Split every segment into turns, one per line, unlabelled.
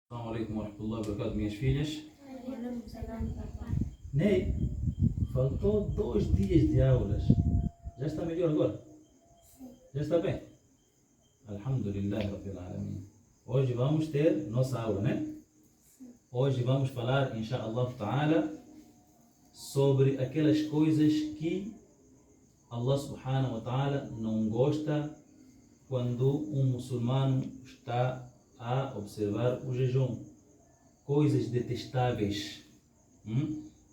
Assalamu alaikum warahmatullahi wabarakatuh, minhas filhas.
Papai.
Ney, faltou 2 dias de aulas. Já está melhor agora? Já está bem? Alhamdulillah Rabbil Alamin. Hoje vamos ter nossa aula, né? Hoje vamos falar, inshallah ta'ala, sobre aquelas coisas que Allah subhanahu wa ta'ala não gosta quando um muçulmano está a observar o jejum. Coisas detestáveis.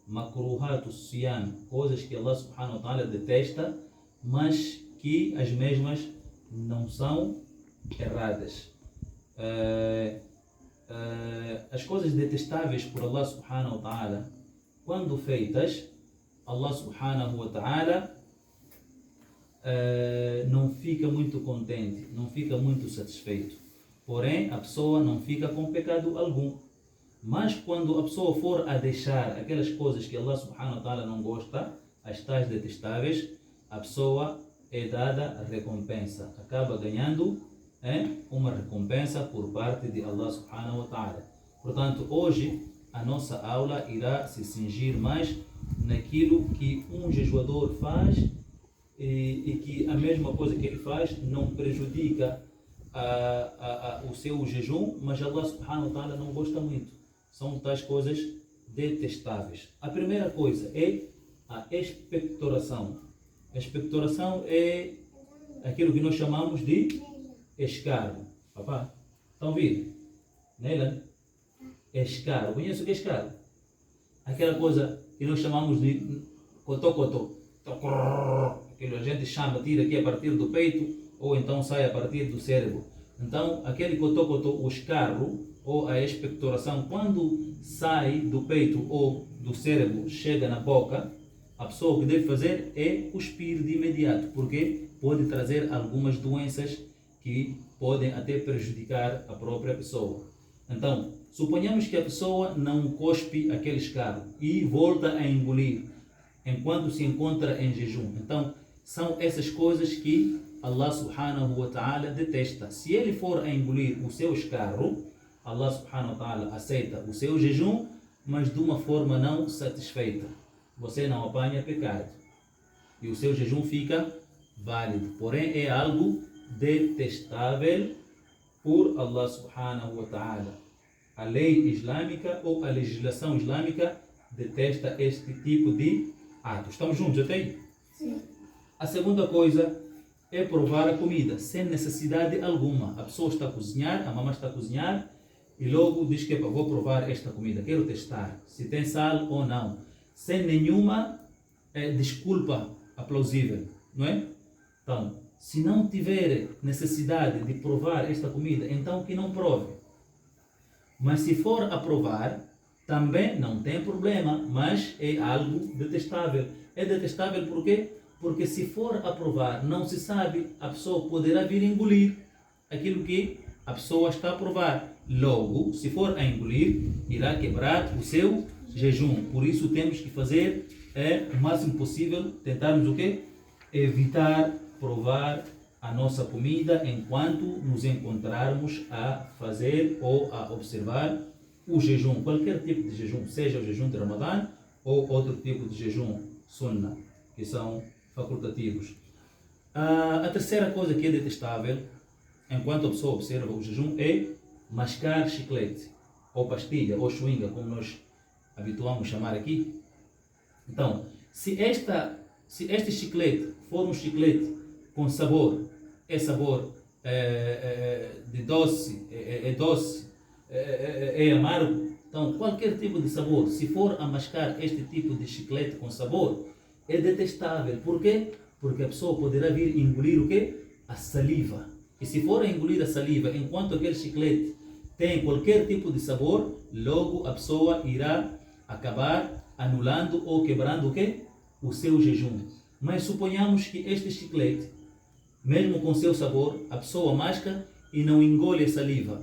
Makruhat siyam, coisas que Allah subhanahu wa ta'ala detesta, mas que as mesmas não são erradas. As coisas detestáveis por Allah subhanahu wa ta'ala, quando feitas, Allah subhanahu wa ta'ala não fica muito contente, não fica muito satisfeito. Porém, a pessoa não fica com pecado algum. Mas quando a pessoa for a deixar aquelas coisas que Allah subhanahu wa ta'ala não gosta, as tais detestáveis, a pessoa é dada a recompensa. Acaba ganhando uma recompensa por parte de Allah subhanahu wa ta'ala. Portanto, hoje a nossa aula irá se cingir mais naquilo que um jejuador faz e que a mesma coisa que ele faz não prejudica o seu jejum, mas Allah subhanahu wa ta'ala não gosta muito. São tais coisas detestáveis. A primeira coisa é a expectoração. A expectoração é aquilo que nós chamamos de escargo. Papá, estão ouvindo? Nela? Escargo. Conhece o que é escargo? Aquela coisa que nós chamamos de cotó-cotó. Aquilo a gente chama, tira aqui a partir do peito, ou então sai a partir do cérebro. Então, aquele cotó-cotó, o escarro, ou a expectoração, quando sai do peito ou do cérebro, chega na boca, a pessoa o que deve fazer é cuspir de imediato, porque pode trazer algumas doenças que podem até prejudicar a própria pessoa. Então, suponhamos que a pessoa não cospe aquele escarro e volta a engolir enquanto se encontra em jejum. Então, são essas coisas que Allah subhanahu wa ta'ala detesta. Se ele for a engolir o seu escarro, Allah subhanahu wa ta'ala aceita o seu jejum, mas de uma forma não satisfeita. Você não apanha pecado e o seu jejum fica válido. Porém, é algo detestável por Allah subhanahu wa ta'ala. A lei islâmica ou a legislação islâmica detesta este tipo de atos. Estamos juntos até aí?
Sim.
A segunda coisa é provar a comida, sem necessidade alguma. A pessoa está a cozinhar, a mamãe está a cozinhar, e logo diz que vou provar esta comida, quero testar se tem sal ou não, sem nenhuma desculpa plausível, não é? Então, se não tiver necessidade de provar esta comida, então que não prove. Mas se for a provar, também não tem problema, mas é algo detestável. É detestável por quê? Porque se for a provar, não se sabe, a pessoa poderá vir engolir aquilo que a pessoa está a provar. Logo, se for a engolir, irá quebrar o seu jejum. Por isso temos que fazer o máximo possível, tentarmos o quê? Evitar provar a nossa comida enquanto nos encontrarmos a fazer ou a observar o jejum. Qualquer tipo de jejum, seja o jejum de Ramadã ou outro tipo de jejum sunnah, que são facultativos. A terceira coisa que é detestável, enquanto a pessoa observa o jejum, é mascar chiclete, ou pastilha, ou chewinga, como nós habituamos chamar aqui. Então, se este chiclete for um chiclete com sabor, é sabor de doce, doce, é amargo, então qualquer tipo de sabor, se for a mascar este tipo de chiclete com sabor, é detestável. Por quê? Porque a pessoa poderá vir engolir o quê? A saliva. E se for a engolir a saliva enquanto aquele chiclete tem qualquer tipo de sabor, logo a pessoa irá acabar anulando ou quebrando o quê? O seu jejum. Mas suponhamos que este chiclete, mesmo com seu sabor, a pessoa masca e não engole a saliva.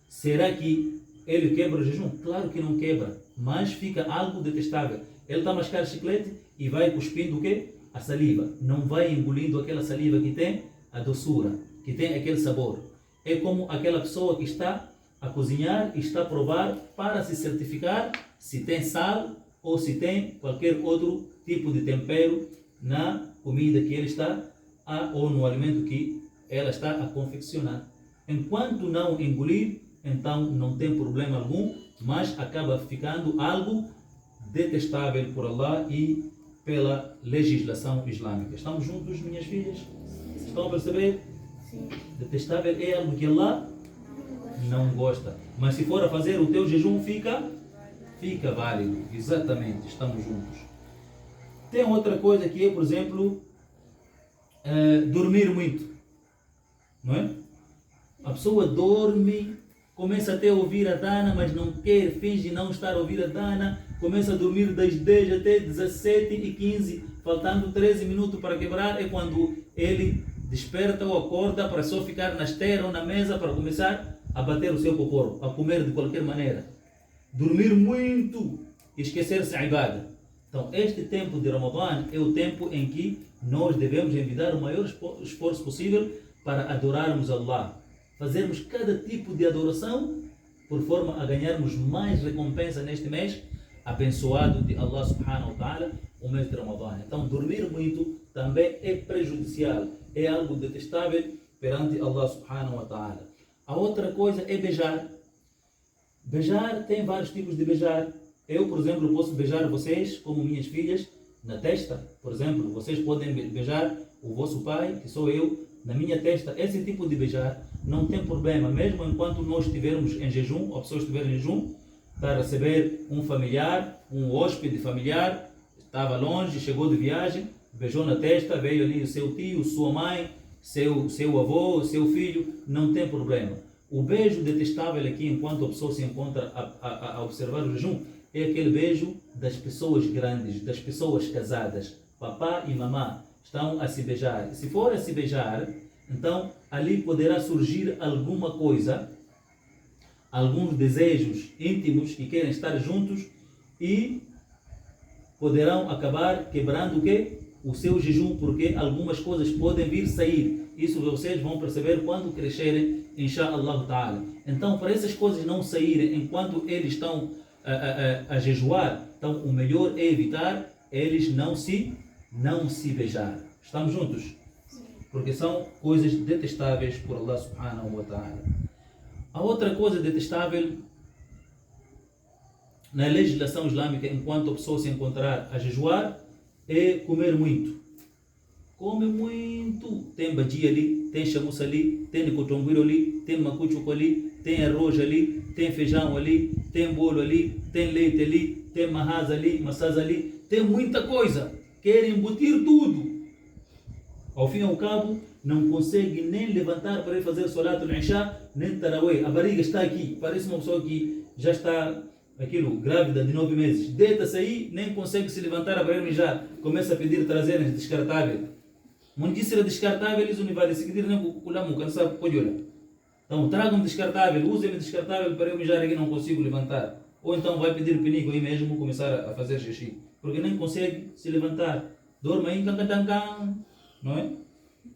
Será que ele quebra o jejum? Claro que não quebra, mas fica algo detestável. Ele está a mascar chiclete e vai cuspindo o quê? A saliva. Não vai engolindo aquela saliva que tem a doçura, que tem aquele sabor. É como aquela pessoa que está a cozinhar e está a provar para se certificar se tem sal ou se tem qualquer outro tipo de tempero na comida que ele está ou no alimento que ela está a confeccionar. Enquanto não engolir, então não tem problema algum, mas acaba ficando algo detestável por Allah e pela legislação islâmica. Estamos juntos, minhas filhas? Estão a perceber?
Sim.
Detestável é algo que Allah não gosta. Mas se for a fazer o teu jejum, fica válido. Exatamente, estamos juntos. Tem outra coisa que é, por exemplo, dormir muito. Não é? A pessoa dorme, começa até a ouvir a Dana, mas não quer, finge não estar a ouvir a Dana, começa a dormir das 10 até 17h15, faltando 13 minutos para quebrar, é quando ele desperta ou acorda para só ficar na esteira ou na mesa para começar a bater o seu poporo, a comer de qualquer maneira. Dormir muito e esquecer-se a ibada. Então, este tempo de Ramadã é o tempo em que nós devemos envidar o maior esforço possível para adorarmos Allah. Fazermos cada tipo de adoração por forma a ganharmos mais recompensa neste mês abençoado de Allah subhanahu wa ta'ala, o mês de Ramadã. Então, dormir muito também é prejudicial, é algo detestável perante Allah subhanahu wa ta'ala. A outra coisa é beijar. Beijar, tem vários tipos de beijar. Eu, por exemplo, posso beijar vocês, como minhas filhas, na testa. Por exemplo, vocês podem beijar o vosso pai, que sou eu, na minha testa. Esse tipo de beijar não tem problema, mesmo enquanto nós estivermos em jejum, ou a pessoa estiver em jejum, está a receber um familiar, um hóspede familiar, estava longe, chegou de viagem, beijou na testa, veio ali o seu tio, sua mãe, seu avô, seu filho, não tem problema. O beijo detestável aqui, enquanto a pessoa se encontra a observar o jejum, é aquele beijo das pessoas grandes, das pessoas casadas. Papá e mamã estão a se beijar. Se for a se beijar, então ali poderá surgir alguma coisa, alguns desejos íntimos que querem estar juntos e poderão acabar quebrando o quê? O seu jejum, porque algumas coisas podem vir sair. Isso vocês vão perceber quando crescerem, inshallah ta'ala. Então, para essas coisas não saírem enquanto eles estão a jejuar, então o melhor é evitar eles não se beijar. Estamos juntos? Porque são coisas detestáveis por Allah subhanahu wa ta'ala. A outra coisa detestável na legislação islâmica, enquanto a pessoa se encontrar a jejuar, é comer muito. Come muito. Tem badia ali, tem chamuça ali, tem nicotombuiro ali, tem macuchuco ali, tem arroz ali, tem feijão ali, tem bolo ali, tem leite ali, tem maçãs ali, tem muita coisa. Quer embutir tudo. Ao fim e ao cabo, não consegue nem levantar para ir fazer Salat al-Isha, nem Tarawih. A barriga está aqui. Parece uma pessoa que já está grávida de 9 meses. Deita-se aí, nem consegue se levantar para ir mijar. Começa a pedir trazerem descartável. Não disse era descartável, eles não vai decidir nem o cansar pode olhar. Então tragam descartável, usem descartável para eu mijar aqui, não consigo levantar. Ou então vai pedir pinico aí mesmo, começar a fazer xixi. Porque nem consegue se levantar. Dorme aí, não é?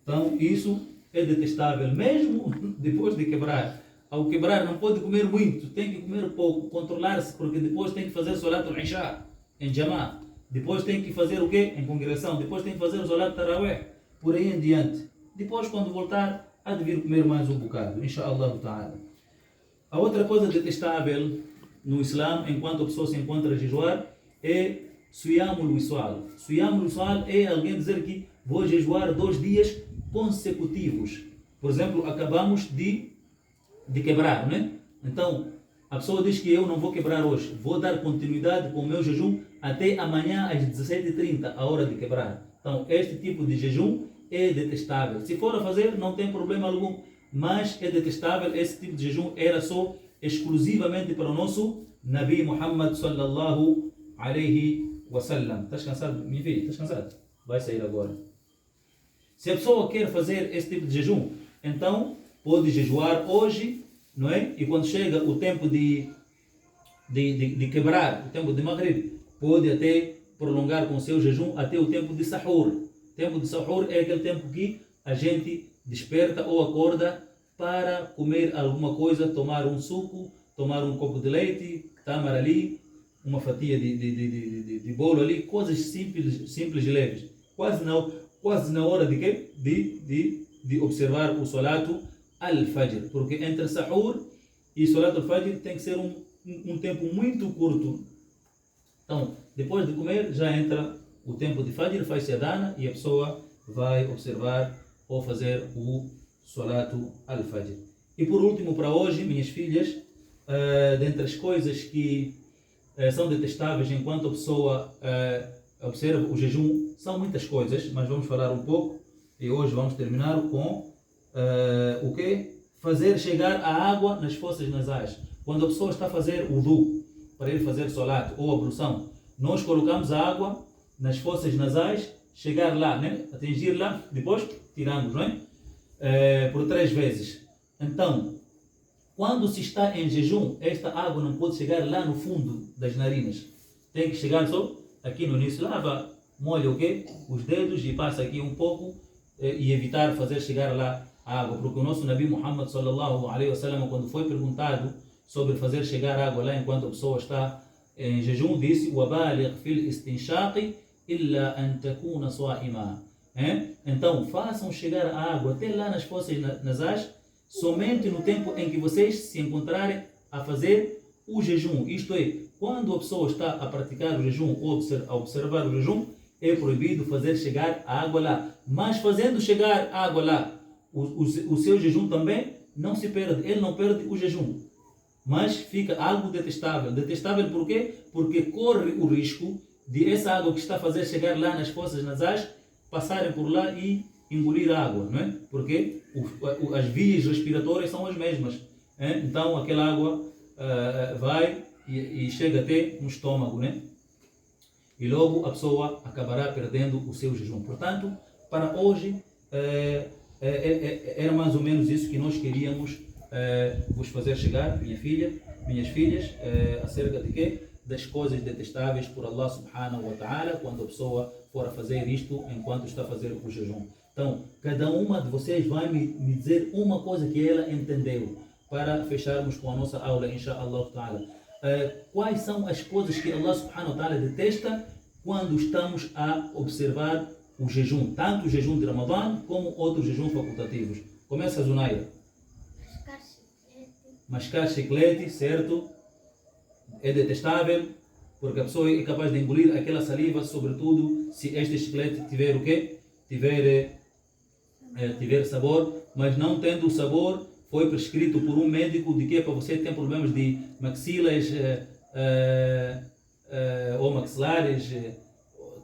Então isso é detestável, mesmo depois de quebrar. Ao quebrar não pode comer muito, tem que comer pouco, controlar-se, porque depois tem que fazer Salat al-Isha em Jamá. Depois tem que fazer o quê? Em congregação. Depois tem que fazer o Salat Tarawih. Por aí em diante. Depois, quando voltar, há de vir comer mais um bocado, inshallah ta'ala. A outra coisa detestável no Islã, enquanto a pessoa se encontra a jejuar, é Siyamul Wisal. Siyamul Wisal é alguém dizer que vou jejuar 2 dias consecutivos. Por exemplo, acabamos de quebrar, né? Então, a pessoa diz que eu não vou quebrar hoje, vou dar continuidade com o meu jejum até amanhã às 17h30, a hora de quebrar. Então, este tipo de jejum é detestável. Se for a fazer, não tem problema algum, mas é detestável. Esse tipo de jejum era só exclusivamente para o nosso Nabi Muhammad sallallahu alaihi wasallam. Estás cansado, minha filha? Estás cansado? Vai sair agora. Se a pessoa quer fazer esse tipo de jejum, então pode jejuar hoje, não é? E quando chega o tempo de quebrar, o tempo de Maghrib, pode até prolongar com o seu jejum até o tempo de Sahur. O tempo de Sahur é aquele tempo que a gente desperta ou acorda para comer alguma coisa, tomar um suco, tomar um copo de leite, tâmara ali, uma fatia de bolo ali, coisas simples e leves. Quase na hora de quê? De observar o Salatu al-Fajr. Porque entre Sahur e Salatu al-Fajr tem que ser um tempo muito curto. Então, depois de comer, já entra o tempo de Fajr, faz-se a dana e a pessoa vai observar ou fazer o Salatu al-Fajr. E por último, para hoje, minhas filhas, dentre as coisas que são detestáveis enquanto a pessoa observa o jejum, são muitas coisas, mas vamos falar um pouco e hoje vamos terminar com o quê? Fazer chegar a água nas fossas nasais. Quando a pessoa está a fazer wudu, para ir fazer salat ou ablução, nós colocamos a água nas fossas nasais, chegar lá, né? Atingir lá, depois tiramos, não é? Por 3 vezes. Então, quando se está em jejum, esta água não pode chegar lá no fundo das narinas. Tem que chegar só aqui no início. Lava, molha o quê? Os dedos e passa aqui um pouco e evitar fazer chegar lá a água. Porque o nosso Nabi Muhammad sallallahu alaihi wasallam, quando foi perguntado sobre fazer chegar água lá enquanto a pessoa está em jejum, disse: وَبَالِغْ فِي الْإِسْتِنْشَاقِ إِلَّا أَنْ تَكُونَ صَائِمًا. Então, façam chegar a água até lá nas fossas nasais, somente no tempo em que vocês se encontrarem a fazer o jejum. Isto é, quando a pessoa está a praticar o jejum ou a observar o jejum, é proibido fazer chegar a água lá. Mas fazendo chegar a água lá, o seu jejum também não se perde, ele não perde o jejum. Mas fica algo detestável. Detestável por quê? Porque corre o risco de essa água que está a fazer chegar lá nas fossas nasais passarem por lá e engolir a água, não é? Porque as vias respiratórias são as mesmas. Então aquela água vai e chega até no estômago, né? E logo a pessoa acabará perdendo o seu jejum. Portanto, para hoje era mais ou menos isso que nós queríamos vos fazer chegar, minhas filhas, acerca de quê? Das coisas detestáveis por Allah subhanahu wa ta'ala quando a pessoa for a fazer isto enquanto está a fazer o jejum. Então, cada uma de vocês vai me dizer uma coisa que ela entendeu para fecharmos com a nossa aula, inshallah ta'ala. Quais são as coisas que Allah subhanahu wa ta'ala detesta quando estamos a observar o jejum, tanto o jejum de Ramadã como outros jejuns facultativos? Começa, Zunaira. Mascar chiclete, certo? É detestável, porque a pessoa é capaz de engolir aquela saliva, sobretudo se este chiclete tiver o quê? Tiver sabor, mas não tendo o sabor, foi prescrito por um médico de que é para você que tem problemas de maxilas ou maxilares,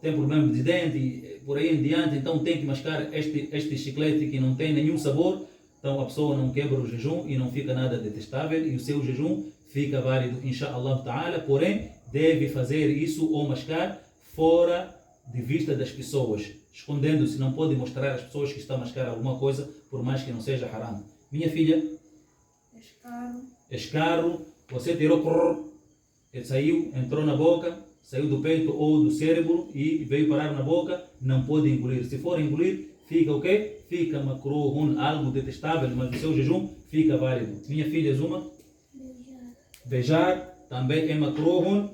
tem problemas de dente, por aí em diante, então tem que mascar este chiclete que não tem nenhum sabor. Então a pessoa não quebra o jejum e não fica nada detestável e o seu jejum fica válido, inshallah ta'ala, porém deve fazer isso ou mascar fora de vista das pessoas, escondendo-se, não pode mostrar às pessoas que está a mascar alguma coisa, por mais que não seja haram. Minha filha, escarro, você tirou, ele saiu, entrou na boca, saiu do peito ou do cérebro e veio parar na boca, não pode engolir. Se for engolir, fica o quê? Fica makruhun, algo detestável, mas o seu jejum fica válido. Minha filha Zuma, beijar também é makruhun,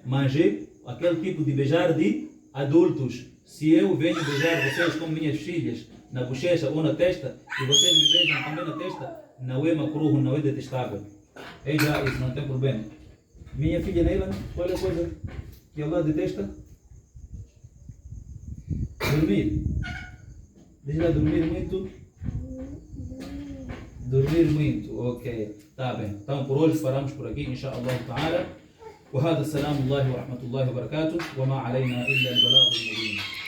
manger, aquele tipo de beijar de adultos. Se eu venho beijar vocês como minhas filhas na bochecha ou na testa e vocês me beijam também na testa, não é makruhun, não é detestável. É já isso, não tem problema. Minha filha Neila, qual é a coisa que Allah detesta? Dormir. Diz lá, dormir muito. Dormir muito, ok. Tá bem. Então por hoje paramos por aqui, inshallah ta'ala. وهذا السلام الله ورحمة الله وبركاته وما علينا إلا البلاغ المبين.